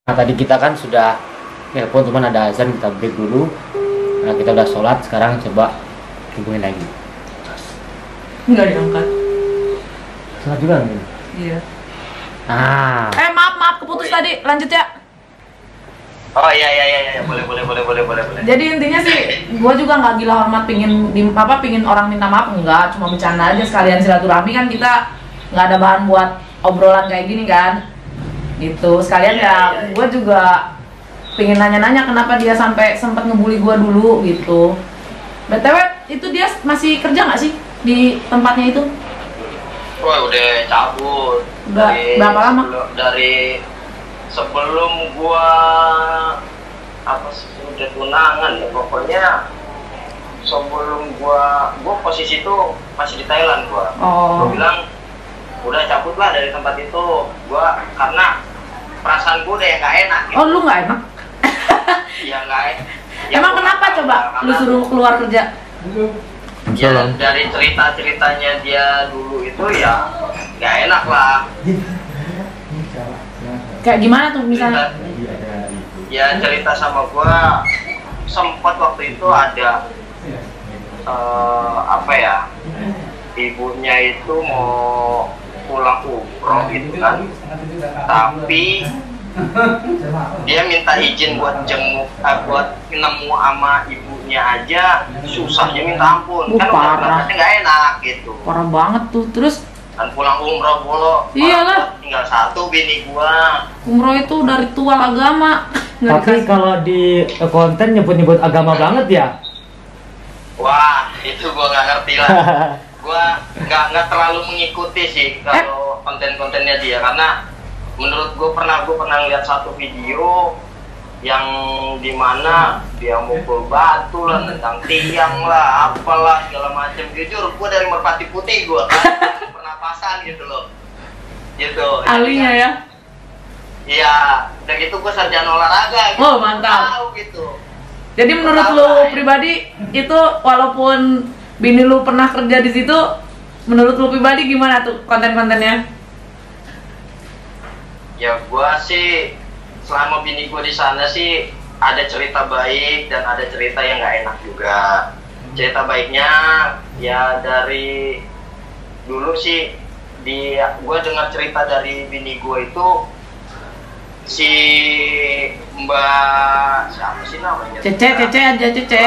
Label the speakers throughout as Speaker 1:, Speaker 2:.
Speaker 1: Nah, tadi kita kan sudah telepon, cuman ada azan, kita break dulu. Nah, kita udah sholat, sekarang coba hubungin lagi.
Speaker 2: Nggak diangkat.
Speaker 1: Sholat juga nih?
Speaker 2: Iya.
Speaker 1: Ah.
Speaker 2: Maaf keputus tadi. Lanjut ya.
Speaker 3: Oh iya, boleh.
Speaker 2: Jadi intinya sih, gua juga nggak gila hormat pingin orang minta maaf, enggak, cuma bercanda aja sekalian silaturahmi kan, kita nggak ada bahan buat obrolan kayak gini kan, gitu. Sekalian gua juga pingin nanya-nanya kenapa dia sampai sempat ngebully gua dulu gitu. BTW itu dia masih kerja nggak sih di tempatnya itu?
Speaker 3: Wah, udah cabut.
Speaker 2: Udah berapa lama?
Speaker 3: Sebelum gua udah tunangan ya, pokoknya sebelum gua posisi itu masih di Thailand gua.
Speaker 2: Oh.
Speaker 3: Gua bilang udah cabut lah dari tempat itu, gua karena perasaan gua udah yang nggak enak gitu.
Speaker 2: Oh, lu nggak enak?
Speaker 3: Iya nggak enak.
Speaker 2: Emang kenapa coba lu suruh keluar kerja?
Speaker 3: Ya, dari cerita-ceritanya dia dulu itu ya nggak enak lah.
Speaker 2: Kayak gimana tuh misalnya?
Speaker 3: Ya cerita sama gua, sempat waktu itu ada ibunya itu mau pulang umroh gitu kan, tapi dia minta izin buat jenguk, buat nemu sama ibunya aja susahnya minta ampun. Kan
Speaker 2: Parah.
Speaker 3: nggak enak gitu.
Speaker 2: Parah banget tuh. Terus
Speaker 3: Kan pulang umroh bolo.
Speaker 2: Iyalah.
Speaker 3: Tinggal satu bini gua.
Speaker 2: umroh itu dari ritual agama.
Speaker 1: Tapi kalau di konten nyebut-nyebut agama banget ya.
Speaker 3: Wah, itu gua nggak ngerti lah. Gua nggak terlalu mengikuti sih kalau konten-kontennya dia, karena menurut gua pernah lihat satu video yang dimana dia mukul batu lah, tentang tiang lah, apalah segala macam. Jujur gua dari Merpati Putih gua kan pernapasan gitu loh, gitu.
Speaker 2: Alinya ya.
Speaker 3: Iya, udah gitu gua sarjana olahraga gitu.
Speaker 2: Oh, mantap.
Speaker 3: Tahu gitu.
Speaker 2: Jadi menurut lu pribadi itu, walaupun bini lu pernah kerja di situ, menurut lu pribadi gimana tuh konten-kontennya?
Speaker 3: Ya gua sih selama bini gua di sana sih ada cerita baik dan ada cerita yang nggak enak juga. Cerita baiknya ya dari dulu sih gua dengar cerita dari bini gua itu, si Mbak siapa sih namanya?
Speaker 2: Cece aja Cece.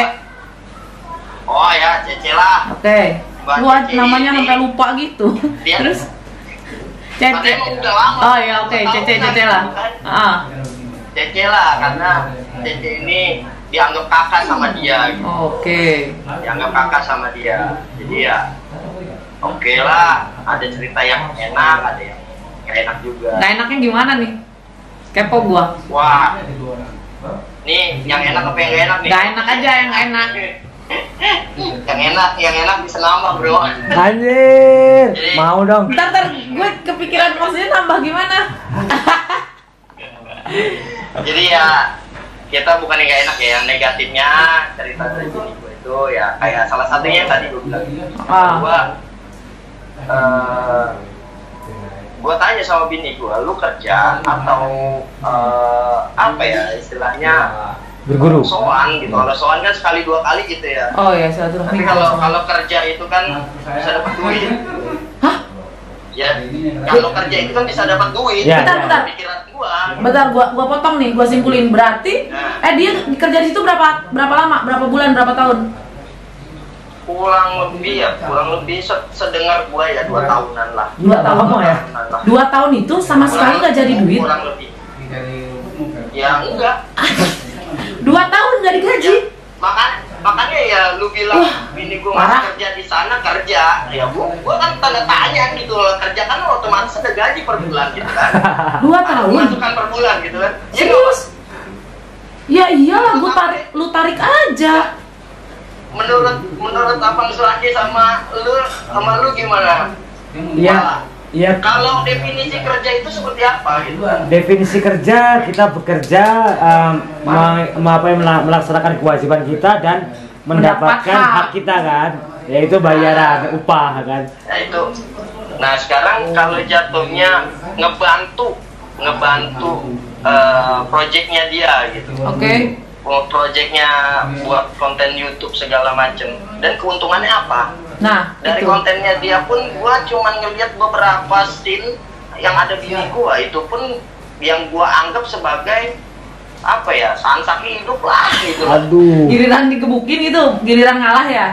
Speaker 3: Oh ya, Cece lah.
Speaker 2: Oke.
Speaker 3: Mbak
Speaker 2: Gua
Speaker 3: Cece
Speaker 2: namanya
Speaker 3: ini,
Speaker 2: sampai lupa gitu.
Speaker 3: dia
Speaker 2: Terus Cece.
Speaker 3: emang udah lama.
Speaker 2: Oh ya, oke, Cece lah. Ah.
Speaker 3: Cece lah, karena Cece ini dianggap kakak sama dia gitu.
Speaker 2: Oke.
Speaker 3: Dianggap kakak sama dia. Jadi ya oke lah, ada cerita yang enak, ada yang gak enak juga.
Speaker 2: Gak enaknya gimana nih? Kepo gua.
Speaker 3: Wah, nih yang enak apa yang gak enak nih?
Speaker 2: Gak enak aja yang gak enak.
Speaker 3: yang enak bisa nambah bro.
Speaker 1: Anjir, mau dong.
Speaker 2: Ntar gue kepikiran maksudnya nambah gimana?
Speaker 3: Jadi ya kita bukan yang gak enak ya, yang negatifnya cerita dari bini gue itu ya kayak salah satunya yang tadi gue bilang. Gue tanya sama bini gue, lu kerja atau apa ya istilahnya
Speaker 1: Berguru.
Speaker 3: soan gitu. Kalau soan kan sekali dua kali gitu ya.
Speaker 2: Oh ya, silaturahmi.
Speaker 3: Tapi kalau kerja itu kan bisa dapat duit.
Speaker 2: Hah?
Speaker 3: Ya, kalau kerja itu kan bisa dapat duit.
Speaker 1: Ya,
Speaker 2: Bentar.
Speaker 3: Pikiran gua.
Speaker 2: Bentar, gua potong nih, gua simpulin. Berarti dia kerja di situ berapa lama? Berapa bulan, berapa tahun?
Speaker 3: Kurang lebih sedengar gua ya 2 tahunan lah.
Speaker 2: 2 tahun
Speaker 1: ya?
Speaker 2: 2 tahun itu sama sekali nggak jadi duit.
Speaker 3: Kurang lebih. Ya enggak.
Speaker 2: 2 tahun nggak digaji.
Speaker 3: Makanya ya lu bilang bini gua masih kerja di sana, kerja. Ya gua kan tanda tanya gitu loh, kerja kan otomatis ada gaji per bulan gitu kan.
Speaker 2: 2 tahun.
Speaker 3: Masukan per bulan gitu kan.
Speaker 2: Serius? Ya iyalah, lu tarik aja.
Speaker 3: Menurut Abang Sulaki sama lu gimana?
Speaker 1: Iya. Iya.
Speaker 3: Kalau definisi kerja itu seperti apa gitu?
Speaker 1: Definisi kerja, kita bekerja melaksanakan kewajiban kita dan mendapatkan hak kita kan, yaitu bayaran upah kan.
Speaker 3: Nah itu. Nah sekarang kalau jatuhnya ngebantu projectnya dia gitu.
Speaker 2: Oke.
Speaker 3: Projectnya buat konten YouTube segala macem. Dan keuntungannya apa?
Speaker 2: Nah,
Speaker 3: Dari
Speaker 2: itu.
Speaker 3: kontennya dia pun gua cuman ngeliat beberapa scene yang ada bini gua, itu pun yang gua anggap sebagai apa ya, sansak hidup lah gitu.
Speaker 1: Aduh.
Speaker 2: Giliran digebukin itu, giliran ngalah ya.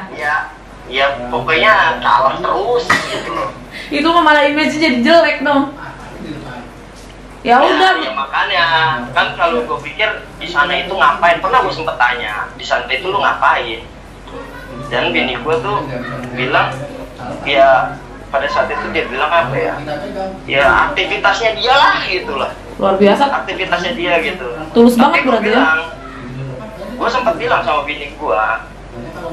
Speaker 3: Ya pokoknya kalah terus gitu loh.
Speaker 2: Itu mah malah image jadi jelek dong. Ya udah.
Speaker 3: Ya makanya kan kalau gue pikir di sana itu ngapain, pernah gue sempet tanya di sana itu lu ngapain, dan bini gue tuh bilang ya pada saat itu dia bilang apa ya aktivitasnya dia lah gitu lah,
Speaker 2: Luar biasa.
Speaker 3: aktivitasnya dia gitu.
Speaker 2: Tulus
Speaker 3: Tapi
Speaker 2: banget
Speaker 3: gue
Speaker 2: berarti ya.
Speaker 3: bilang, gue sempat bilang sama bini gue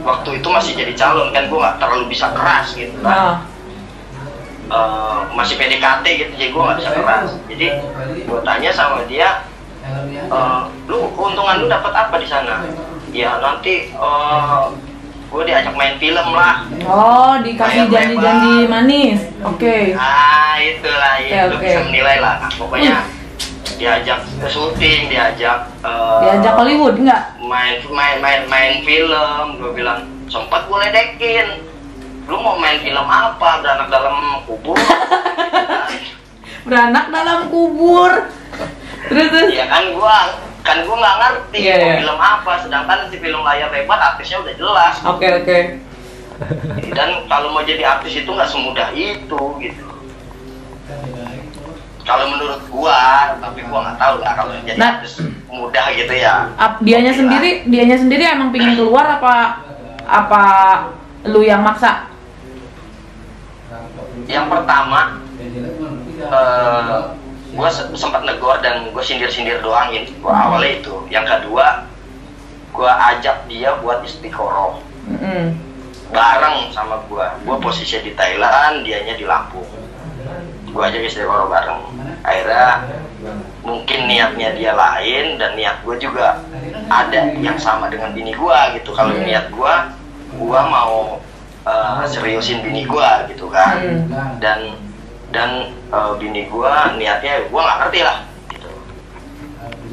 Speaker 3: waktu itu masih jadi calon kan, gue nggak terlalu bisa keras gitu kan. Masih PDKT gitu, jadi gue nggak bisa keras. Jadi gue tanya sama dia, lu keuntungan lu dapat apa di sana? Ya nanti gue diajak main film lah.
Speaker 2: Oh, dikasih janji-janji manis. Oke.
Speaker 3: Ah itulah itu
Speaker 2: Oke.
Speaker 3: bisa menilai lah. Nah, pokoknya diajak ke syuting, diajak
Speaker 2: Diajak Hollywood enggak?
Speaker 3: main film. Gue bilang sempat gue ledekin, lu mau main film apa, beranak dalam kubur?
Speaker 2: Beranak dalam kubur. Terus.
Speaker 3: Ya kan gua nggak ngerti
Speaker 2: Iya, iya.
Speaker 3: film apa, sedangkan di film layar lebar artisnya udah jelas.
Speaker 2: Oke.
Speaker 3: Dan kalau mau jadi artis itu nggak semudah itu gitu. Kalau menurut gua, tapi gua nggak tahu lah kalau jadi
Speaker 2: Nah.
Speaker 3: artis mudah gitu ya.
Speaker 2: Dianya
Speaker 3: Oke lah.
Speaker 2: dianya sendiri emang pingin keluar apa lu yang maksa?
Speaker 3: Yang pertama, gue sempat negor dan gue sindir-sindir doangin. Gue awalnya itu. Yang kedua, gue ajak dia buat istiqoroh bareng sama gue. Gue posisinya di Thailand, dianya di Lampung. Gue ajak istiqoroh bareng. Akhirnya mungkin niatnya dia lain dan niat gue juga ada yang sama dengan bini gue gitu. Kalau niat gue mau seriusin bini gua gitu kan. Dan bini gua niatnya gua nggak ngerti lah gitu.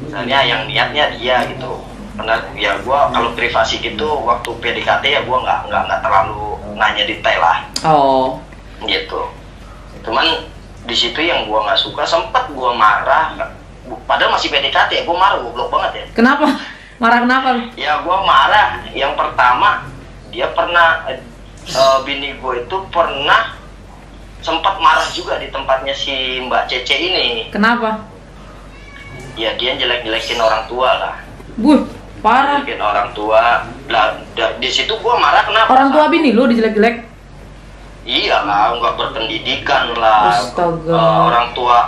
Speaker 3: Misalnya yang niatnya dia gitu. Karena ya gua kalau privasi gitu waktu PDKT ya gua nggak terlalu nanya detail lah.
Speaker 2: Oh.
Speaker 3: Gitu. Cuman di situ yang gua nggak suka, sempet gua marah. Padahal masih PDKT ya, gua marah, goblok banget ya.
Speaker 2: Kenapa? Marah kenapa?
Speaker 3: Ya gua marah. Yang pertama dia pernah bini gue itu pernah sempat marah juga di tempatnya si Mbak Cece ini.
Speaker 2: Kenapa?
Speaker 3: Ya dia jelek-jelekin orang tua lah.
Speaker 2: Parah.
Speaker 3: Jelekin orang tua. Lah di situ gue marah kenapa?
Speaker 2: Orang tua bini lu dijelek-jelek?
Speaker 3: Iya lah, nggak berpendidikan lah.
Speaker 2: Astaga.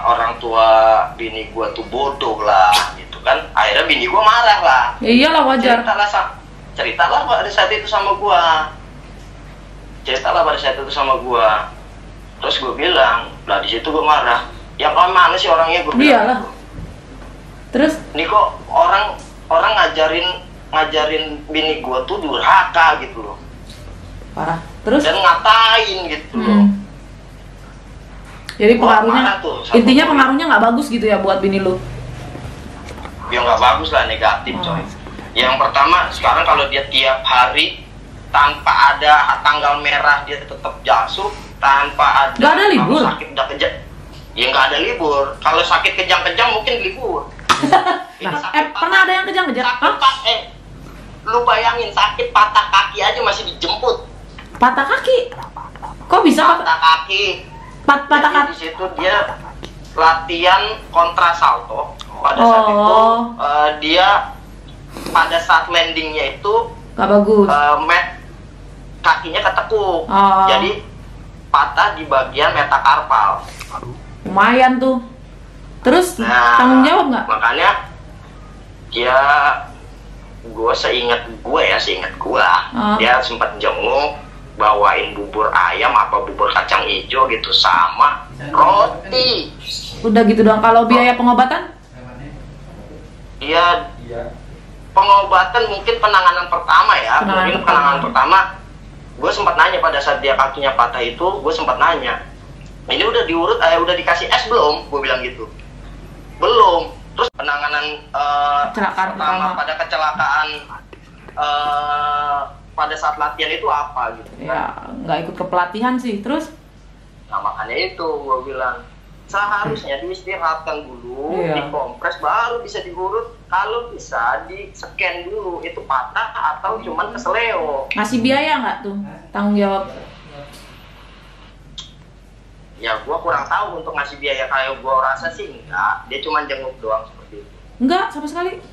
Speaker 3: Orang tua bini gue tuh bodoh lah, gitu kan. Akhirnya bini gue marah lah.
Speaker 2: Ya iyalah, wajar.
Speaker 3: Ceritalah pada saat itu sama gue. Terus gue bilang, lah di situ gue marah. Yang mana sih orangnya, gue bilang.
Speaker 2: Iyalah. Terus?
Speaker 3: Ini kok orang ngajarin bini gue tuh durhaka gitu loh.
Speaker 2: Parah. Terus?
Speaker 3: Dan ngatain gitu loh.
Speaker 2: Jadi
Speaker 3: Gua
Speaker 2: pengaruhnya,
Speaker 3: marah tuh,
Speaker 2: intinya
Speaker 3: sama
Speaker 2: pengaruhnya nggak bagus gitu ya buat bini lu?
Speaker 3: Ya nggak bagus lah, negatif coy. Yang pertama, sekarang kalau dia tiap hari tanpa ada tanggal merah dia tetap jasuh, tanpa ada.
Speaker 2: Nggak ada libur?
Speaker 3: Sakit udah kejang, ya nggak ada libur. Kalau sakit kejang-kejang mungkin libur.
Speaker 2: Pernah ada yang kejang-kejang?
Speaker 3: Lu bayangin sakit patah kaki aja masih dijemput.
Speaker 2: Patah kaki? Kok bisa
Speaker 3: Patah kaki.
Speaker 2: patah
Speaker 3: Jadi
Speaker 2: kaki?
Speaker 3: di situ dia latihan kontrasalto. Pada saat itu dia pada saat landingnya itu
Speaker 2: Gak bagus.
Speaker 3: kakinya ketekuk.
Speaker 2: Oh.
Speaker 3: Jadi patah di bagian metakarpal.
Speaker 2: Lumayan tuh. Terus
Speaker 3: Nah,
Speaker 2: tanggung jawab nggak?
Speaker 3: Makanya seingat gue dia sempat jenguk, bawain bubur ayam apa bubur kacang hijau gitu sama roti.
Speaker 2: Udah gitu doang. Kalau biaya pengobatan?
Speaker 3: Iya. Pengobatan mungkin penanganan pertama ya. Penanganan pertama. Gue sempat nanya pada saat dia kakinya patah itu, gue sempat nanya, ini udah diurut, udah dikasih es belum? Gue bilang gitu. Belum. Terus penanganan
Speaker 2: Kecelakaan
Speaker 3: pertama
Speaker 2: pertama.
Speaker 3: pada kecelakaan pada saat latihan itu apa gitu kan?
Speaker 2: Ya nggak ikut ke pelatihan sih. Terus?
Speaker 3: Nah makanya itu gue bilang seharusnya diistirahatkan dulu,
Speaker 2: Iya.
Speaker 3: dikompres baru bisa diurut. Kalau bisa di scan dulu itu patah atau cuman keseleo.
Speaker 2: Ngasih biaya nggak tuh? Tanggung jawab.
Speaker 3: Ya gue kurang tahu untuk ngasih biaya, kayak gue rasa sih enggak, dia cuma jenguk doang seperti itu.
Speaker 2: Enggak sama sekali.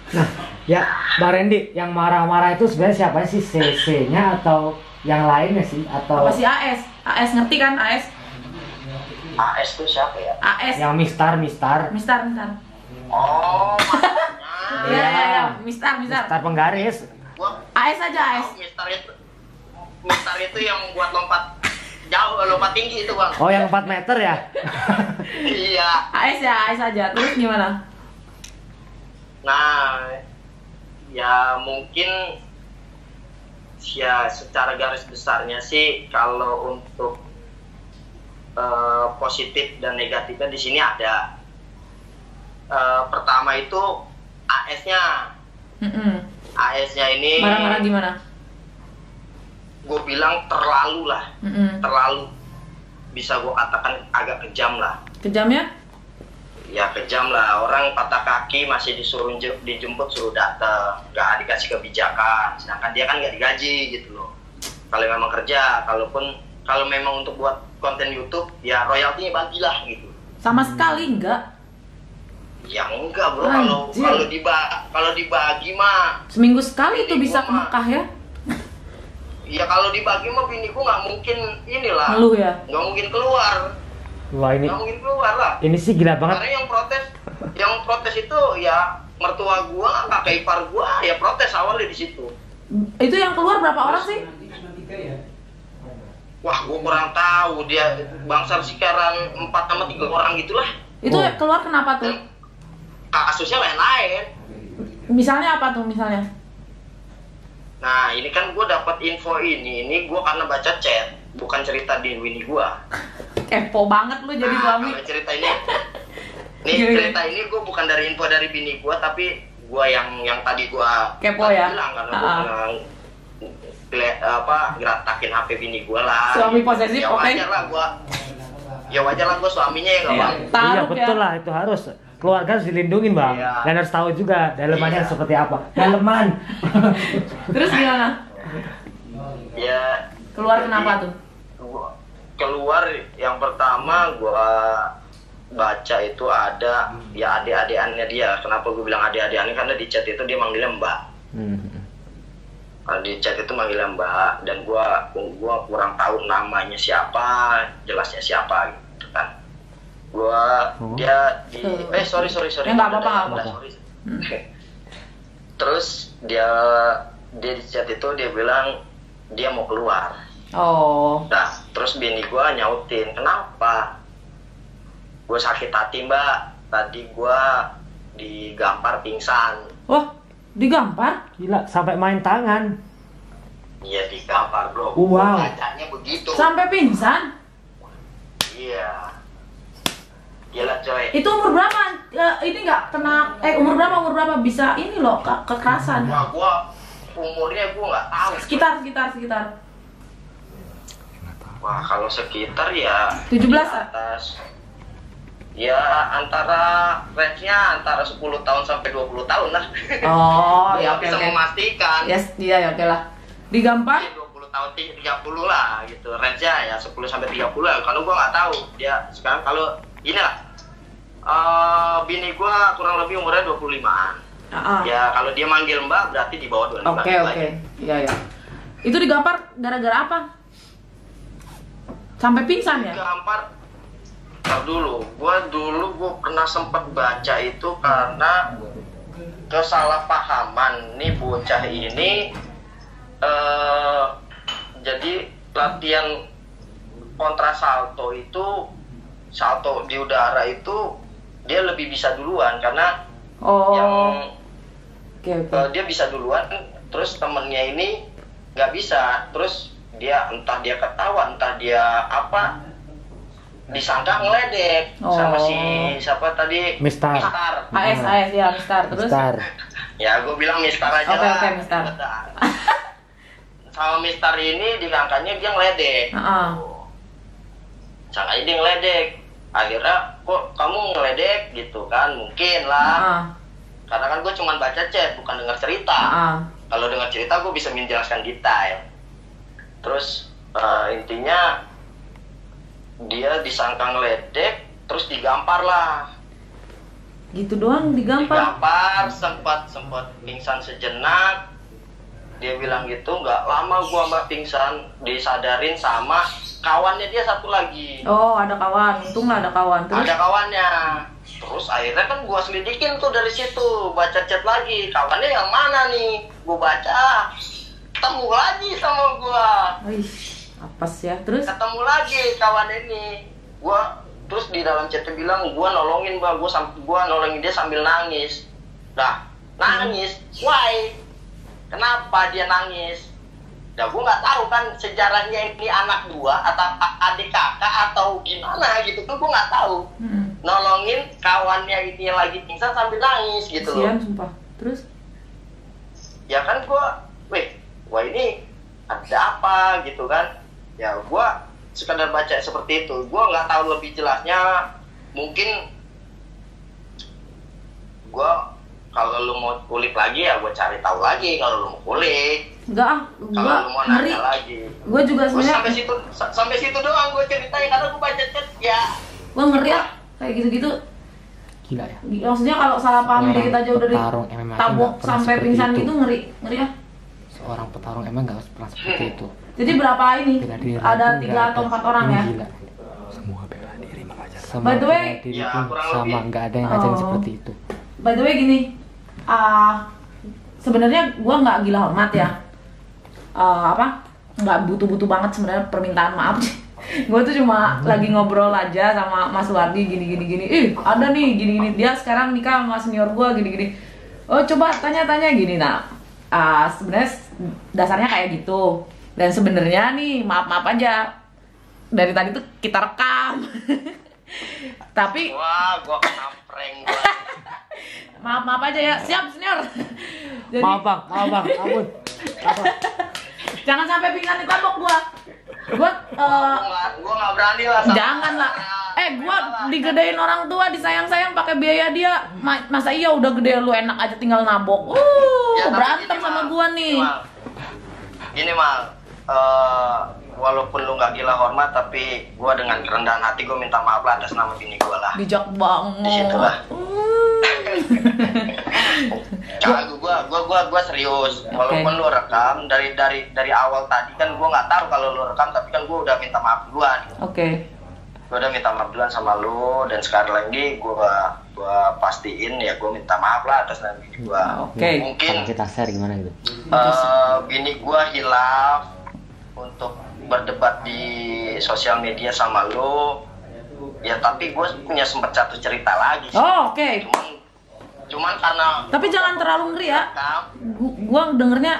Speaker 1: Nah, ya Bang Randy, yang marah-marah itu sebenarnya siapa sih? CC-nya atau yang lainnya sih? Atau
Speaker 2: Apa sih AS? AS ngerti kan AS?
Speaker 3: AS itu siapa ya?
Speaker 2: AS.
Speaker 1: yang Mistar?
Speaker 2: Mistar.
Speaker 3: Oh,
Speaker 2: Iya
Speaker 3: makanya.
Speaker 2: iya iya. Mistar.
Speaker 1: Mistar penggaris.
Speaker 3: Gua
Speaker 2: AS aja AS.
Speaker 3: tahu Mister itu yang buat lompat jauh, lompat tinggi itu bang.
Speaker 1: Oh, yang 4 meter ya?
Speaker 3: Iya.
Speaker 2: AS ya AS aja. Terus gimana?
Speaker 3: Nah, ya mungkin ya secara garis besarnya sih kalau untuk positif dan negatifnya di sini ada. Pertama itu AS-nya. AS-nya ini
Speaker 2: Marah-marah gimana?
Speaker 3: gue bilang terlalu lah, terlalu, bisa gue katakan agak kejam lah.
Speaker 2: Kejamnya?
Speaker 3: Ya kejam lah, orang patah kaki masih disuruh dijemput, suruh datang, nggak dikasih kebijakan, sedangkan dia kan nggak digaji gitu loh. Kalau memang kerja, kalau memang untuk buat konten YouTube, ya royaltinya bagilah gitu.
Speaker 2: Sama sekali enggak.
Speaker 3: Ya enggak bro,
Speaker 2: Anjir.
Speaker 3: kalau dibagi mah,
Speaker 2: Seminggu sekali itu
Speaker 3: Bini
Speaker 2: bisa
Speaker 3: gua
Speaker 2: ke
Speaker 3: mah.
Speaker 2: Mekah ya?
Speaker 3: ya kalau dibagi mah bini gue nggak mungkin inilah,
Speaker 2: Ngeluh ya?
Speaker 3: nggak mungkin keluar,
Speaker 1: Wah, ini
Speaker 3: nggak mungkin keluar lah.
Speaker 1: sih gila banget.
Speaker 3: Karena yang protes itu ya mertua gua, kakak ipar gua, ya protes awalnya di situ.
Speaker 2: Itu yang keluar berapa orang sih?
Speaker 3: Wah, gua kurang tahu, dia bangsal sekitaran 4 sama 3 orang gitulah.
Speaker 2: Itu
Speaker 1: Oh.
Speaker 2: keluar kenapa tuh?
Speaker 3: Dan kasusnya lain-lain.
Speaker 2: Misalnya apa tuh misalnya?
Speaker 3: Nah, ini kan gua dapat info ini gua karena baca chat, bukan cerita di Winnie gua.
Speaker 2: Kepo banget lu jadi suami.
Speaker 3: Kalau cerita ini,
Speaker 2: Gini.
Speaker 3: cerita ini gua bukan dari info dari bini gua, tapi gua yang tadi gua
Speaker 2: Kepo ya?
Speaker 3: bilang karena gua pernah geratakin HP bini gua lah.
Speaker 2: Suami posesif,
Speaker 3: ya
Speaker 2: oke.
Speaker 3: wajar lah gua suaminya ya nggak
Speaker 2: Iya.
Speaker 3: bang.
Speaker 1: Iya,
Speaker 2: Taruh
Speaker 1: betul
Speaker 2: ya.
Speaker 1: lah, itu harus. Keluarga harus dilindungin, Bang.
Speaker 3: Iya.
Speaker 1: Dan harus tahu juga dalemannya
Speaker 3: Iya.
Speaker 1: seperti apa. Daleman.
Speaker 2: Terus gimana?
Speaker 3: Ya
Speaker 2: Keluar
Speaker 3: jadi,
Speaker 2: kenapa tuh?
Speaker 3: keluar yang pertama gua baca itu ada ya adik-adikannya dia. Kenapa gua bilang adik-adikannya? Karena di chat itu dia manggilnya Mbak. Di chat itu manggilnya Mbak, dan gua kurang tahu namanya siapa, jelasnya siapa gitu kan. Dia di sorry.
Speaker 2: Ya, nggak apa-apa, nggak apa-apa.
Speaker 3: Sorry. Terus dia di chat itu dia bilang dia mau keluar.
Speaker 2: Oh.
Speaker 3: Nah, terus bini gua nyautin, kenapa? Gue sakit hati mbak, tadi gua digampar pingsan.
Speaker 2: Wah, digampar?
Speaker 1: Gila, sampai main tangan.
Speaker 3: Iya digampar bro.
Speaker 1: Wow.
Speaker 3: Bacanya begitu.
Speaker 2: Sampai pingsan?
Speaker 3: Iya. Gila coy.
Speaker 2: Itu umur berapa? Ini nggak kena umur berapa bisa ini loh kekerasan.
Speaker 3: Wah gua umurnya gua nggak tahu.
Speaker 2: Sekitar.
Speaker 3: Wah kalau sekitar ya
Speaker 2: 17
Speaker 3: di atas. Ya antara range-nya antara 10 tahun sampai 20 tahun lah.
Speaker 2: Oh,
Speaker 3: Gua
Speaker 2: ya
Speaker 3: nggak
Speaker 2: oke
Speaker 3: bisa
Speaker 2: oke.
Speaker 3: memastikan.
Speaker 2: Yes, iya ya oke lah. Digampar?
Speaker 3: 20 tahun 30 lah gitu. Range-nya ya 10 sampai 30 lah. Kalau gua nggak tahu dia sekarang kalau ini lah. Bini gua kurang lebih umurnya 25-an. Ya kalau dia manggil mbak berarti di bawah 25.
Speaker 2: Oke. Iya. Itu digampar gara-gara apa? Sampai pingsan ya?
Speaker 3: Gampar. Ntar dulu, gua pernah sempat baca itu karena kesalahpahaman nih bocah ini. Jadi latihan kontra salto itu, salto di udara itu dia lebih bisa duluan karena yang
Speaker 2: Oke.
Speaker 3: dia bisa duluan, terus temennya ini nggak bisa, terus dia entah dia ketawa entah dia apa, disangka ngeledek sama si siapa tadi?
Speaker 1: Mistar.
Speaker 2: AS ya Mistar terus.
Speaker 1: Mistar.
Speaker 3: Ya gue bilang Mistar aja lah.
Speaker 2: Oke, Mistar.
Speaker 3: Sama Mistar ini disangkanya dia ngeledek. Sangkanya dia ngeledek. Akhirnya kok kamu ngeledek gitu kan? Mungkin lah. Karena kan gue cuma baca chat bukan dengar cerita. Kalau dengar cerita gue bisa menjelaskan detail. Terus intinya dia disangka ngeledek terus digampar lah.
Speaker 2: Gitu doang digampar.
Speaker 3: sempat pingsan sejenak. Dia bilang gitu, nggak lama gua mbak pingsan, disadarin sama kawannya dia satu lagi.
Speaker 2: Oh, ada kawan. Untung lah ada kawan. Terus? Ada
Speaker 3: kawannya. Terus akhirnya kan gua selidikin tuh dari situ, baca chat lagi. Kawannya yang mana nih? Gua baca. Ketemu lagi sama gua.
Speaker 2: Wih, apes ya. Terus?
Speaker 3: Ketemu lagi kawan ini. Gua terus di dalam chatnya bilang gua nolongin mbak, gua nolongin dia sambil nangis. Nah, nangis. Why? Kenapa dia nangis? Ya gue nggak tahu kan sejarahnya ini anak gua atau adik kakak atau gimana gitu kan gue nggak tahu. Nolongin kawannya ini lagi pingsan sambil nangis gitu loh.
Speaker 2: Sumpah. Terus?
Speaker 3: Ya kan gua ini ada apa gitu kan? Ya gua sekadar baca seperti itu. Gua nggak tahu lebih jelasnya. Mungkin gua kalau lu mau kulik lagi ya gue cari tahu lagi kalau lu mau kulik.
Speaker 2: Enggak
Speaker 3: kalau lu mau nanya lagi.
Speaker 2: Gue juga sebenarnya
Speaker 3: sampai situ doang gue ceritain karena gue baca chat ya.
Speaker 2: Gue ngeri ya kayak gitu-gitu.
Speaker 1: Gila ya.
Speaker 2: Maksudnya kalau salah paham dikit aja udah ditabok sampai pingsan gitu ngeri ya.
Speaker 1: Seorang petarung emang nggak pernah seperti itu.
Speaker 2: Jadi berapa ini? Ada 3 atau 4 orang ya?
Speaker 1: Gila. Semua bela diri mengajar.
Speaker 2: By the way,
Speaker 1: sama nggak ada yang ngajarin seperti itu.
Speaker 2: By the way gini. Sebenarnya gue nggak gila hormat ya, nggak butuh banget sebenarnya permintaan maaf. Gue tuh cuma lagi ngobrol aja sama Mas Wardi gini. Ada nih gini dia sekarang nikah sama senior gue gini. Oh coba tanya gini. Nah sebenarnya dasarnya kayak gitu. Dan sebenarnya nih maaf aja dari tadi tuh kita rekam. Tapi
Speaker 3: wah gue kena prank gue.
Speaker 2: Maaf aja ya, siap senior. Jadi,
Speaker 1: maaf bang, ampun.
Speaker 2: Jangan sampai pingsan ditabok gua
Speaker 3: nggak berani lah.
Speaker 2: Jangan lah. Gua digedein orang tua, disayang-sayang pakai biaya dia. Masa iya udah gede lu enak aja tinggal nabok. Ya, berantem sama gua nih.
Speaker 3: Gini Mal, walaupun lu nggak gila hormat, tapi gua dengan kerendahan hati gua minta maaf lah atas nama bini gua lah.
Speaker 2: Bijak banget.
Speaker 3: Di situ lah. Gua serius. Walaupun lu rekam dari awal tadi kan gua nggak tahu kalau lu rekam, tapi kan gua udah minta maaf duluan. Gua udah minta maaf duluan sama lu dan sekali lagi gua pastiin ya gua minta maaf lah atas nama bini gua. Mungkin
Speaker 1: kita share gimana gitu.
Speaker 3: Bini gua hilaf untuk berdebat di sosial media sama lu. Ya tapi gue punya sempat satu cerita lagi sih. Cuman karena
Speaker 2: tapi jangan terlalu ngeri ya. Gua dengernya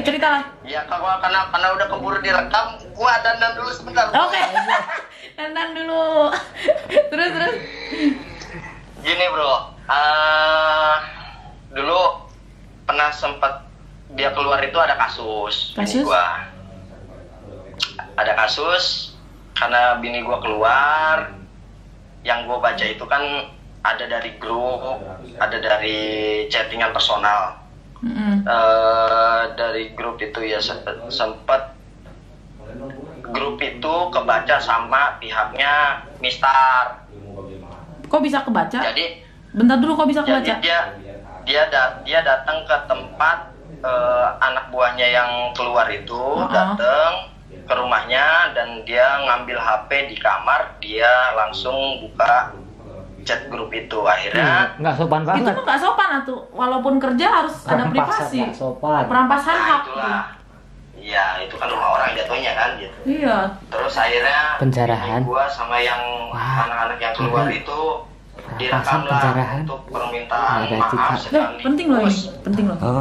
Speaker 2: cerita lah.
Speaker 3: Ya karena udah keburu direkam, gua dandan dulu sebentar.
Speaker 2: Oke. Dandan dulu. Terus.
Speaker 3: Gini bro, dulu pernah sempat dia keluar itu ada kasus. Gua. Ada kasus. Karena bini gue keluar, yang gue baca itu kan ada dari grup, ada dari chattingan personal. Dari grup itu ya sempat grup itu kebaca sama pihaknya Mistar.
Speaker 2: Kok bisa kebaca?
Speaker 3: Jadi
Speaker 2: bentar dulu, kok bisa kebaca?
Speaker 3: Dia datang ke tempat anak buahnya yang keluar itu datang ke rumahnya dan dia ngambil HP di kamar, dia langsung buka chat grup itu. Akhirnya
Speaker 1: nggak sopan banget.
Speaker 2: Itu nggak sopan atuh, walaupun kerja harus ada privasi. Perampasan hak.
Speaker 3: Iya, itu kan rumah orang jatuhnya kan gitu.
Speaker 2: Iya.
Speaker 3: Terus akhirnya
Speaker 1: penjarahan.
Speaker 3: Gua sama yang anak-anak yang keluar itu direkam lah untuk permintaan maaf
Speaker 2: penting loh.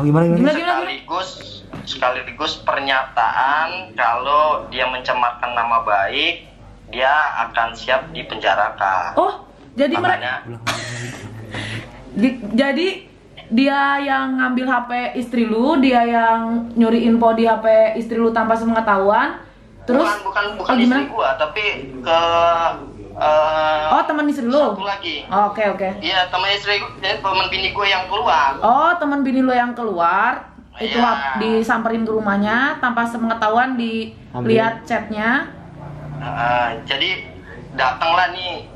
Speaker 3: Gimana? Sekaligus pernyataan kalau dia mencemarkan nama baik dia akan siap dipenjarakan.
Speaker 2: Oh, jadi
Speaker 3: Makanya,
Speaker 2: jadi dia yang ngambil HP istri lu, dia yang nyuri info di HP istri lu tanpa sepengetahuan. Terus
Speaker 3: bukan
Speaker 2: gimana?
Speaker 3: istri gua, tapi ke
Speaker 2: Oh, teman istri lu.
Speaker 3: satu lagi.
Speaker 2: Oh, oke.
Speaker 3: Iya, teman istri, teman bini gua yang keluar.
Speaker 2: Oh, teman bini lu yang keluar itu
Speaker 3: Iya.
Speaker 2: disamperin ke rumahnya tanpa sepengetahuan, dilihat chatnya.
Speaker 3: Jadi datanglah nih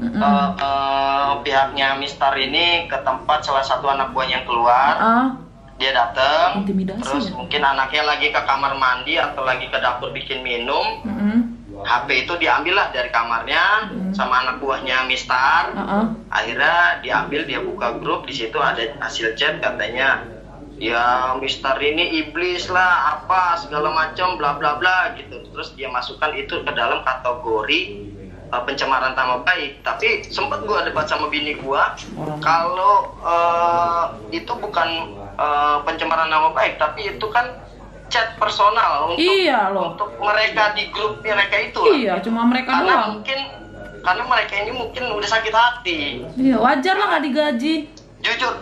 Speaker 3: pihaknya Mister ini ke tempat salah satu anak buahnya yang keluar. Dia datang,
Speaker 2: Intimidasi
Speaker 3: terus
Speaker 2: ya?
Speaker 3: mungkin anaknya lagi ke kamar mandi atau lagi ke dapur bikin minum. HP itu diambil lah dari kamarnya sama anak buahnya Mister. Akhirnya diambil, dia buka grup, di situ ada hasil chat katanya, ya Mister ini iblis lah, apa segala macam, bla bla bla gitu. Terus dia masukkan itu ke dalam kategori pencemaran nama baik. Tapi sempat gua debat sama bini gua, kalau itu bukan pencemaran nama baik, tapi itu kan chat personal untuk
Speaker 2: Iya loh.
Speaker 3: untuk mereka di grup mereka itu.
Speaker 2: Iya, cuma mereka doang.
Speaker 3: Karena mereka ini mungkin udah sakit hati.
Speaker 2: Iya, wajar lah nggak digaji.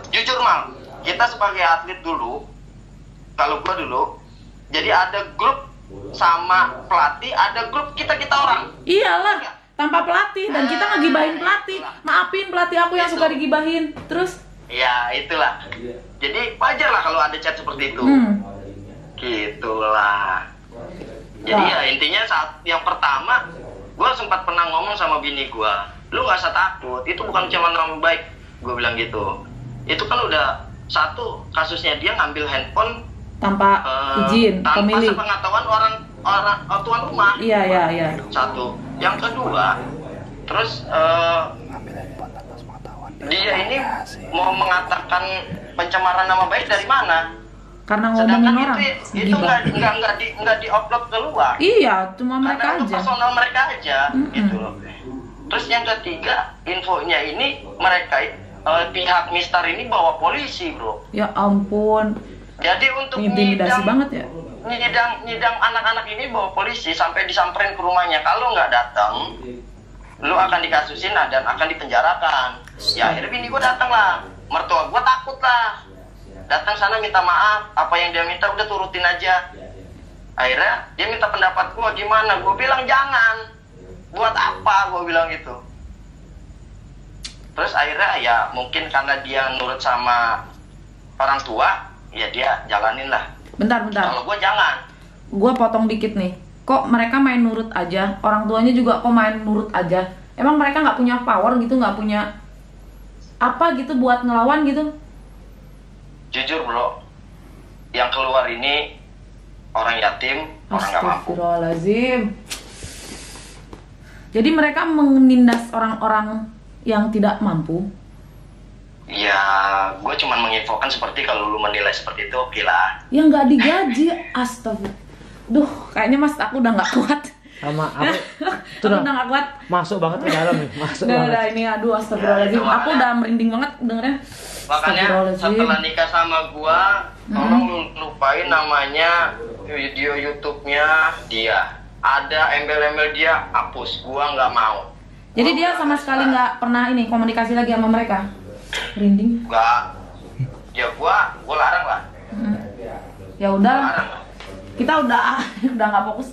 Speaker 3: Jujur Mal, kita sebagai atlet dulu, kalau gua dulu, jadi ada grup sama pelatih, ada grup kita orang.
Speaker 2: Iyalah, tanpa pelatih, dan kita ngegibahin pelatih. Maafin pelatih aku yang suka digibahin. Terus?
Speaker 3: Ya itulah. Jadi wajar lah kalau ada chat seperti itu. Gitulah. Jadi ya intinya saat yang pertama, gue sempat pernah ngomong sama bini gue, lu nggak usah takut, itu bukan pencemaran nama baik, gue bilang gitu. Itu kan udah satu kasusnya dia ngambil handphone
Speaker 2: Tanpa izin pemilik.
Speaker 3: tanpa sepengetahuan orang tuan rumah.
Speaker 2: Iya.
Speaker 3: Satu. Yang kedua, terus dia ini mau mengatakan pencemaran nama baik dari mana?
Speaker 2: Karena ngomongin
Speaker 3: Sedangkan
Speaker 2: orang.
Speaker 3: itu nggak di-upload keluar.
Speaker 2: Iya, cuma mereka
Speaker 3: Karena itu
Speaker 2: aja.
Speaker 3: personal mereka aja, gitu loh. Terus yang ketiga, infonya ini mereka pihak Mister ini bawa polisi, bro.
Speaker 2: Ya ampun.
Speaker 3: Jadi untuk
Speaker 2: Intimidasi banget ya.
Speaker 3: nyidang anak-anak ini bawa polisi sampai disamperin ke rumahnya. Kalau nggak datang, lu akan dikasusin dan akan dipenjarakan. Ya akhirnya bini gue datang lah, mertua gue takut lah, datang sana minta maaf, apa yang dia minta udah turutin aja. Akhirnya dia minta pendapat gue gimana, gue bilang jangan, buat apa, gue bilang gitu. Terus akhirnya ya mungkin karena dia nurut sama orang tua, ya dia jalanin lah.
Speaker 2: Bentar.
Speaker 3: Kalau gue jangan.
Speaker 2: Gue potong dikit nih. Kok mereka main nurut aja? Orang tuanya juga kok main nurut aja? Emang mereka nggak punya power gitu, nggak punya apa gitu buat ngelawan gitu?
Speaker 3: Jujur bro, yang keluar ini orang yatim, orang nggak mampu.
Speaker 2: Astagfirullahaladzim. Jadi mereka menindas orang-orang yang tidak mampu.
Speaker 3: Ya, gue cuma menginfokan seperti kalau lu menilai seperti itu, oke lah.
Speaker 2: Yang nggak digaji, astagfirullah. Duh, kayaknya mas aku udah nggak kuat.
Speaker 1: Sama aku
Speaker 2: Aku udah nggak kuat.
Speaker 1: masuk banget ke dalam nih, masuk banget.
Speaker 2: Udah ini, aduh astagfirullahaladzim.
Speaker 3: Ya, itu
Speaker 2: Aku udah merinding banget dengernya.
Speaker 3: Makanya setelah nikah sama gua, tolong lu lupain namanya video YouTube-nya dia. Ada embel-embel dia, hapus. Gua nggak mau.
Speaker 2: Jadi dia sama sekali nggak pernah ini komunikasi lagi sama mereka. Merinding.
Speaker 3: Nggak. Ya gua larang lah.
Speaker 2: Ya udah,
Speaker 3: Larang lah.
Speaker 2: kita udah nggak fokus.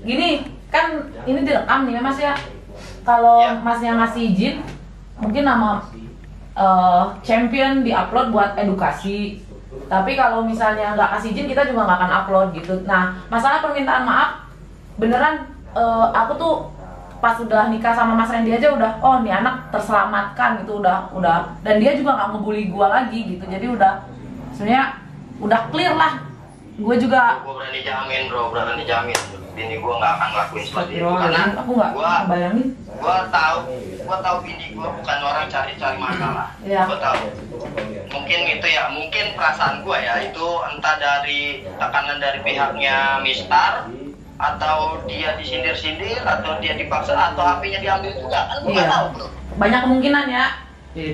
Speaker 2: Gini kan ini direkam nih mas ya. Kalau
Speaker 3: Ya.
Speaker 2: masnya ngasih izin, mungkin nama champion diupload buat edukasi. Tapi kalau misalnya nggak kasih izin, kita juga nggak akan upload gitu. Nah, masalah permintaan maaf, beneran aku tuh pas udah nikah sama Mas Randy aja udah, oh nih anak terselamatkan gitu, udah. Dan dia juga nggak ngebully gua lagi gitu. Jadi udah, sebenarnya udah clear lah. Gue juga.
Speaker 3: Gue berani jamin bro, berani jamin. Bini gue nggak akan ngelakuin seperti itu karena
Speaker 2: Aku nggak bayangin.
Speaker 3: Gue tahu bini gue bukan orang cari-cari masalah.
Speaker 2: Iya.
Speaker 3: Gue tahu. Mungkin itu ya, mungkin perasaan gue ya itu entah dari tekanan dari pihaknya Mister atau dia disindir-sindir atau dia dipaksa atau HP-nya diambil juga kan gue nggak tahu bro.
Speaker 2: Banyak kemungkinan ya.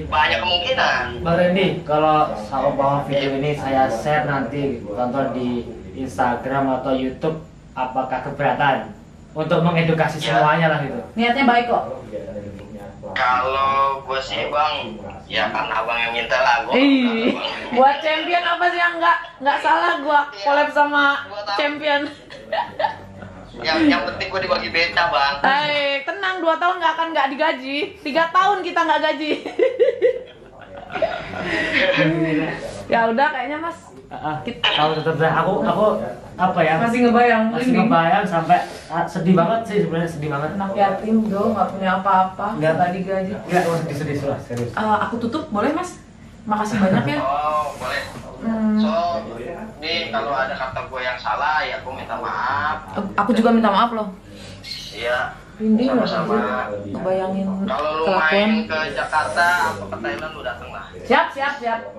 Speaker 3: Banyak kemungkinan.
Speaker 1: Bang Randy, kalau saya bawa video ini saya share nanti tonton di Instagram atau YouTube, apakah keberatan? untuk mengedukasi
Speaker 3: Ya.
Speaker 1: semuanya lah gitu.
Speaker 2: Niatnya baik kok.
Speaker 3: Kalau gue sih bang, ya kan abang yang minta lah. Gue
Speaker 2: Ih, buat champion apa sih yang nggak salah gua collab sama champion.
Speaker 3: yang penting gue dibagi beca bang.
Speaker 2: Tenang, 2 tahun nggak digaji. 3 tahun kita nggak gaji. Ya udah kayaknya mas.
Speaker 1: Kalau tetap aku apa ya?
Speaker 2: Masih ngebayang.
Speaker 1: Masih ngebayang sampai sedih banget sih sebenarnya, sedih banget.
Speaker 2: Anak yatim dong, nggak punya apa-apa, nggak digaji.
Speaker 1: Enggak, sedih serius.
Speaker 2: Aku tutup boleh mas? Makasih banyak ya.
Speaker 3: Oh boleh. So nih kalau ada kata gue yang salah ya gue minta maaf.
Speaker 2: Aku juga minta maaf loh.
Speaker 3: Iya.
Speaker 2: Rinding loh,
Speaker 3: Sama-sama.
Speaker 2: ngebayangin
Speaker 3: Kalau lu
Speaker 2: kelakuan.
Speaker 3: main ke Jakarta atau ke Thailand lu dateng lah.
Speaker 2: Siap.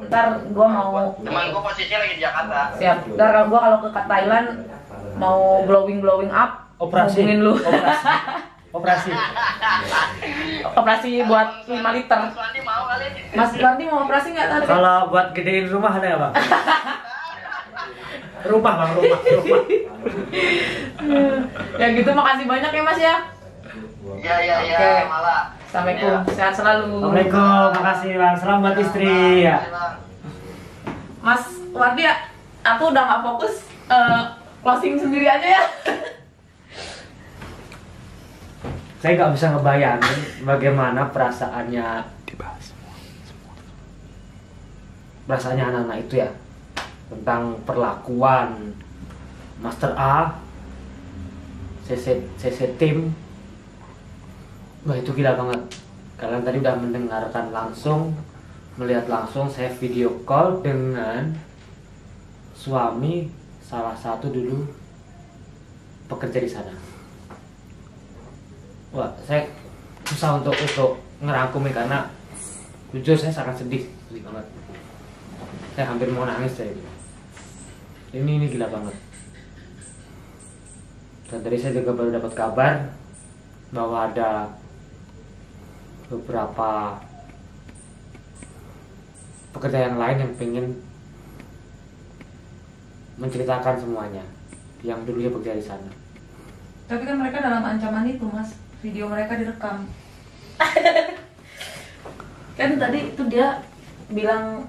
Speaker 2: Ntar gua mau.
Speaker 3: Cuman gue posisinya lagi di Jakarta.
Speaker 2: Siap. Ntar gua kalau ke Thailand mau glowing up.
Speaker 1: Operasi.
Speaker 2: Hubungin lu.
Speaker 1: Operasi.
Speaker 2: Operasi buat 5 liter.
Speaker 3: Mas Wandi mau kali?
Speaker 2: Mas Bardi mau operasi nggak tadi?
Speaker 1: Kalau buat gedein rumah ada ya, Bang? Rumah.
Speaker 2: Ya gitu, makasih banyak ya mas ya.
Speaker 3: Iya.
Speaker 2: Oke.
Speaker 3: Malah.
Speaker 2: Assalamualaikum.
Speaker 3: Iya.
Speaker 2: Sehat selalu.
Speaker 1: Assalamualaikum, makasih Bang. Salam buat istri ya.
Speaker 2: Mas Wardi ya, aku udah nggak fokus. Closing sendiri aja ya.
Speaker 1: Saya nggak bisa ngebayangin bagaimana perasaannya anak-anak itu ya, tentang perlakuan Master A, CC Team. Wah itu gila banget. Kalian tadi udah mendengarkan langsung, melihat langsung saya video call dengan suami salah satu dulu pekerja di sana. Wah, saya susah untuk ngerangkumin karena jujur saya sangat sedih banget. Saya hampir mau nangis saya itu. Ini gila banget. Dan tadi saya juga baru dapat kabar bahwa ada beberapa pekerja yang lain yang pengen menceritakan semuanya yang dulunya bekerja di sana.
Speaker 2: Tapi kan mereka dalam ancaman itu mas, video mereka direkam. Kan tadi itu dia bilang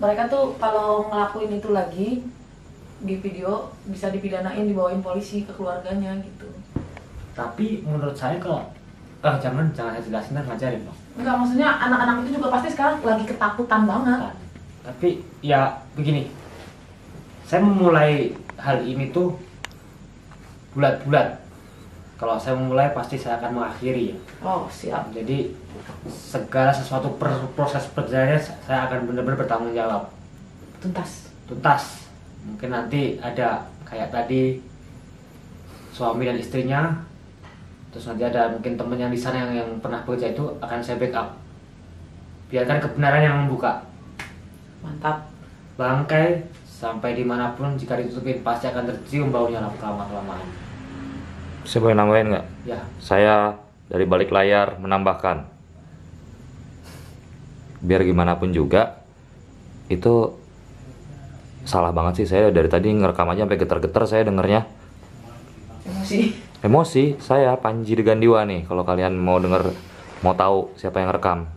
Speaker 2: mereka tuh kalau ngelakuin itu lagi di video bisa dipidanain, dibawain polisi ke keluarganya gitu.
Speaker 1: Tapi menurut saya kalau jangan saya jelasin dan ngajarin dong.
Speaker 2: Enggak, maksudnya anak-anak itu juga pasti sekarang lagi ketakutan banget.
Speaker 1: Kan. Tapi ya begini, saya memulai hal ini tuh bulat-bulat. Kalau saya memulai pasti saya akan mengakhiri ya.
Speaker 2: Oh siap.
Speaker 1: Jadi segala sesuatu proses perjalanannya saya akan benar-benar bertanggung jawab. Tuntas. Mungkin nanti ada kayak tadi suami dan istrinya, terus nanti ada mungkin temen yang di sana yang pernah bekerja itu akan saya backup. Biarkan kebenaran yang membuka.
Speaker 2: Mantap.
Speaker 1: Bangkai sampai dimanapun jika ditutupin pasti akan tercium baunya lama-kelamaan.
Speaker 4: Saya boleh nambahin nggak?
Speaker 1: Ya.
Speaker 4: Saya dari balik layar menambahkan, biar gimana pun juga itu salah banget sih. Saya dari tadi ngerekam aja sampai getar-getar saya dengernya. Emosi saya Panji Degandiwa nih. Kalau kalian mau denger, mau tahu siapa yang rekam,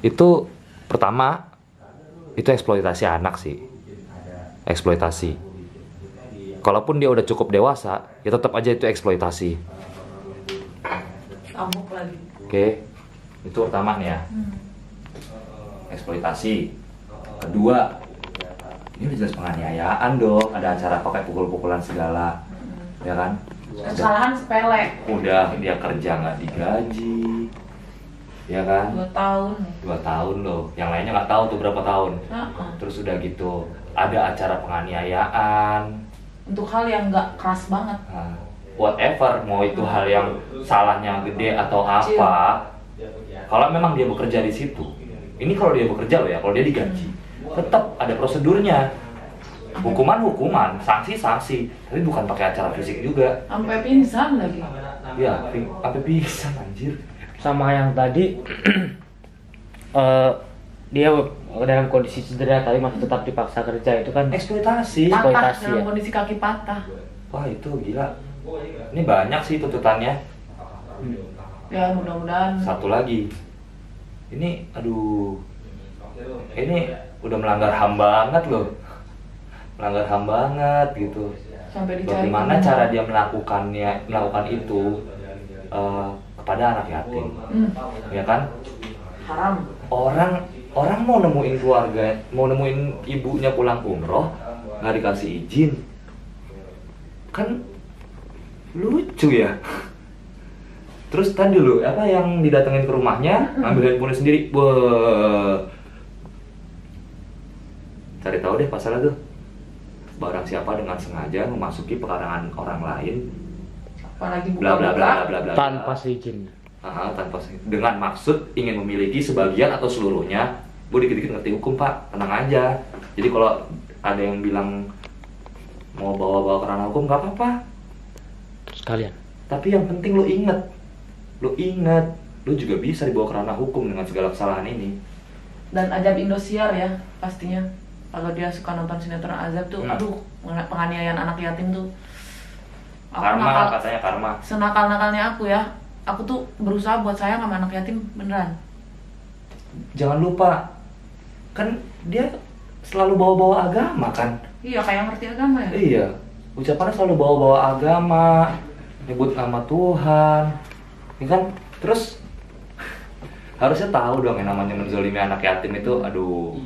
Speaker 4: itu pertama itu eksploitasi anak sih. Eksploitasi. Kalaupun dia udah cukup dewasa, ya tetap aja itu eksploitasi.
Speaker 2: Amuk lagi.
Speaker 4: Oke, itu pertama nih ya. Eksploitasi. Kedua, ini udah jelas penganiayaan dong. Ada acara pakai pukul-pukulan segala, ya kan?
Speaker 2: Kesalahan sepele.
Speaker 4: Udah dia kerja nggak digaji, ya kan?
Speaker 2: 2 tahun.
Speaker 4: 2 tahun loh. Yang lainnya nggak tahu tuh berapa tahun. Terus udah gitu, ada acara penganiayaan.
Speaker 2: Untuk hal yang nggak keras banget.
Speaker 4: Nah, whatever, mau itu hal yang salahnya gede atau apa, kalau memang dia bekerja di situ, ini kalau dia bekerja loh ya, kalau dia digaji, tetap ada prosedurnya, hukuman, sanksi, tapi bukan pakai acara fisik juga.
Speaker 2: Sampai pingsan lagi.
Speaker 4: Ya, sampai pingsan anjir.
Speaker 1: Sama yang tadi dia dalam kondisi cedera tapi masih tetap dipaksa kerja, itu kan
Speaker 4: Eksploitasi.
Speaker 2: Patah
Speaker 1: eksploitasi
Speaker 2: dalam
Speaker 1: ya.
Speaker 2: kondisi kaki patah.
Speaker 4: Wah itu gila. Ini banyak sih tuntutannya.
Speaker 2: Ya mudah-mudahan.
Speaker 4: Satu lagi. Ini aduh. Ini udah melanggar HAM banget loh. Melanggar HAM banget gitu.
Speaker 2: Sampai dicari.
Speaker 4: Bagaimana cara dia melakukan itu kepada anak yatim, ya kan?
Speaker 2: Haram.
Speaker 4: Orang mau nemuin keluarga, mau nemuin ibunya pulang umroh, nggak dikasih izin, kan lucu ya. Terus tadi dulu apa yang didatengin ke rumahnya, ngambil handphone sendiri, cari tahu deh pasalnya tuh. Barang siapa dengan sengaja memasuki pekarangan orang lain,
Speaker 2: Apalagi
Speaker 4: bla bla bla
Speaker 2: buka-buka.
Speaker 4: bla bla bla,
Speaker 1: Tanpa seizin.
Speaker 4: tanpa dengan maksud ingin memiliki sebagian atau seluruhnya. Bu dikit-dikit ngerti hukum pak, tenang aja. Jadi kalau ada yang bilang mau bawa-bawa ke ranah hukum nggak apa-apa.
Speaker 1: Sekalian.
Speaker 4: Tapi yang penting lu inget, lu juga bisa dibawa ke ranah hukum dengan segala kesalahan ini.
Speaker 2: Dan Azab Indosiar ya pastinya. Kalau dia suka nonton sinetron Azab tuh, aduh, penganiayaan anak yatim tuh. Aku
Speaker 4: Karma katanya karma.
Speaker 2: Senakal-nakalnya aku ya, aku tuh berusaha buat sayang sama anak yatim beneran.
Speaker 4: Jangan lupa, kan dia selalu bawa-bawa agama kan?
Speaker 2: Iya, kayak ngerti agama ya.
Speaker 4: Iya, ucapannya selalu bawa-bawa agama, nyebut nama Tuhan, ya kan? Terus harusnya tahu dong yang namanya menzolimi anak yatim itu, aduh.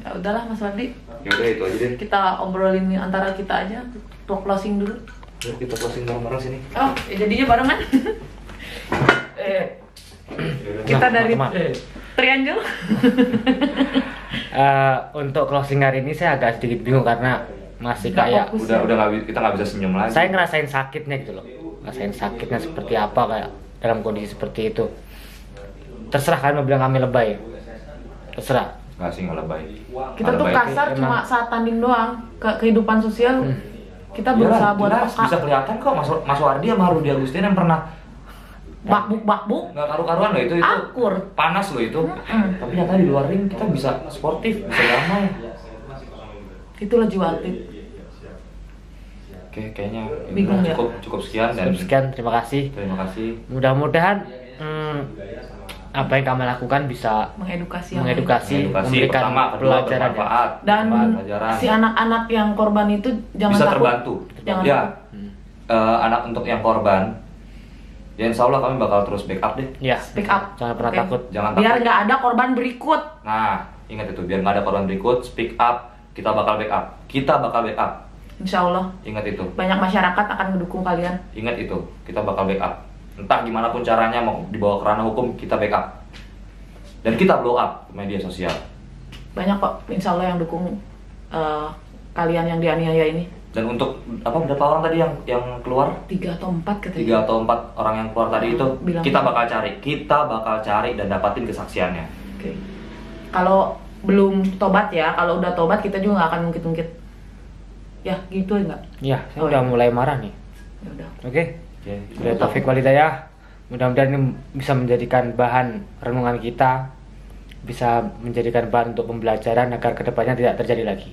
Speaker 2: Ya udahlah Mas Wandi,
Speaker 4: Yaudah itu aja deh.
Speaker 2: kita obrolin antara kita aja. Tuh closing dulu.
Speaker 4: Yuk, kita closing bareng-bareng sini.
Speaker 2: Oh, ya jadinya barengan. Kita dari Triangle.
Speaker 1: Untuk closing hari ini saya agak sedikit bingung karena masih
Speaker 2: Nggak
Speaker 1: kayak
Speaker 2: fokus.
Speaker 4: Kita nggak bisa senyum lagi.
Speaker 1: saya ngerasain sakitnya gitu loh, ngerasain sakitnya seperti apa kayak dalam kondisi seperti itu. Terserah kalian mau bilang kami lebay, terserah.
Speaker 4: Nggak sih, nggak lebay.
Speaker 2: Kita
Speaker 4: Nggak
Speaker 2: tuh
Speaker 4: lebay.
Speaker 2: kasar
Speaker 1: Emang.
Speaker 2: cuma saat tanding doang. Kehidupan sosial kita berusaha buat
Speaker 4: jelas, bisa kelihatan kok Mas Wardi sama Rudi Agustin yang pernah
Speaker 2: bakbuk
Speaker 4: nggak karu-karuan loh itu
Speaker 2: akur.
Speaker 4: panas loh itu. Tapi nyata di luar ring kita bisa sportif, bisa damai.
Speaker 2: Itulah jiwa atlet.
Speaker 4: Oke, kayaknya
Speaker 2: Bingung ya?
Speaker 4: cukup sekian dan
Speaker 1: Sekian, terima kasih.
Speaker 4: terima kasih.
Speaker 1: Mudah-mudahan apa yang kami lakukan bisa
Speaker 2: Mengedukasi yang lain.
Speaker 1: mengedukasi,
Speaker 4: Edukasi
Speaker 1: memberikan
Speaker 4: pertama, kedua
Speaker 1: pelajaran.
Speaker 4: bermanfaat,
Speaker 2: Dan
Speaker 4: pelajaran.
Speaker 2: si anak-anak yang korban itu jangan
Speaker 4: Bisa
Speaker 2: takut.
Speaker 4: terbantu.
Speaker 2: Jangan
Speaker 4: Ya,
Speaker 2: takut.
Speaker 4: anak untuk yang korban, ya insya Allah kami bakal terus backup deh.
Speaker 1: Ya,
Speaker 2: Speak up.
Speaker 1: jangan pernah
Speaker 2: Oke.
Speaker 1: takut.
Speaker 4: Jangan
Speaker 2: Biar
Speaker 4: takut.
Speaker 2: nggak ada korban berikut.
Speaker 4: Nah, ingat itu, biar nggak ada korban berikut, speak up, kita bakal backup. Kita bakal backup.
Speaker 2: Insya Allah
Speaker 4: Ingat itu.
Speaker 2: banyak masyarakat akan mendukung kalian.
Speaker 4: Ingat itu, kita bakal backup. Entah gimana pun caranya mau dibawa ke ranah hukum, kita backup. Dan kita blow up ke media sosial.
Speaker 2: Banyak kok insya Allah yang dukung kalian yang dianiaya ini.
Speaker 4: Dan untuk berapa orang tadi yang keluar?
Speaker 2: 3 atau 4 katanya.
Speaker 4: 3 atau 4 orang yang keluar tadi itu
Speaker 2: Bilang
Speaker 4: kita
Speaker 2: gitu.
Speaker 4: bakal cari dan dapatin kesaksiannya.
Speaker 2: Oke. Kalau belum tobat ya, kalau udah tobat kita juga nggak akan ngungkit-ngungkit. Ya, gitu enggak?
Speaker 1: Ya, saya udah mulai marah nih.
Speaker 2: Ya udah.
Speaker 1: Oke. Sudah taufik walhidayah. Mudah-mudahan ini bisa menjadikan bahan renungan kita, bisa menjadikan bahan untuk pembelajaran agar kedepannya tidak terjadi lagi.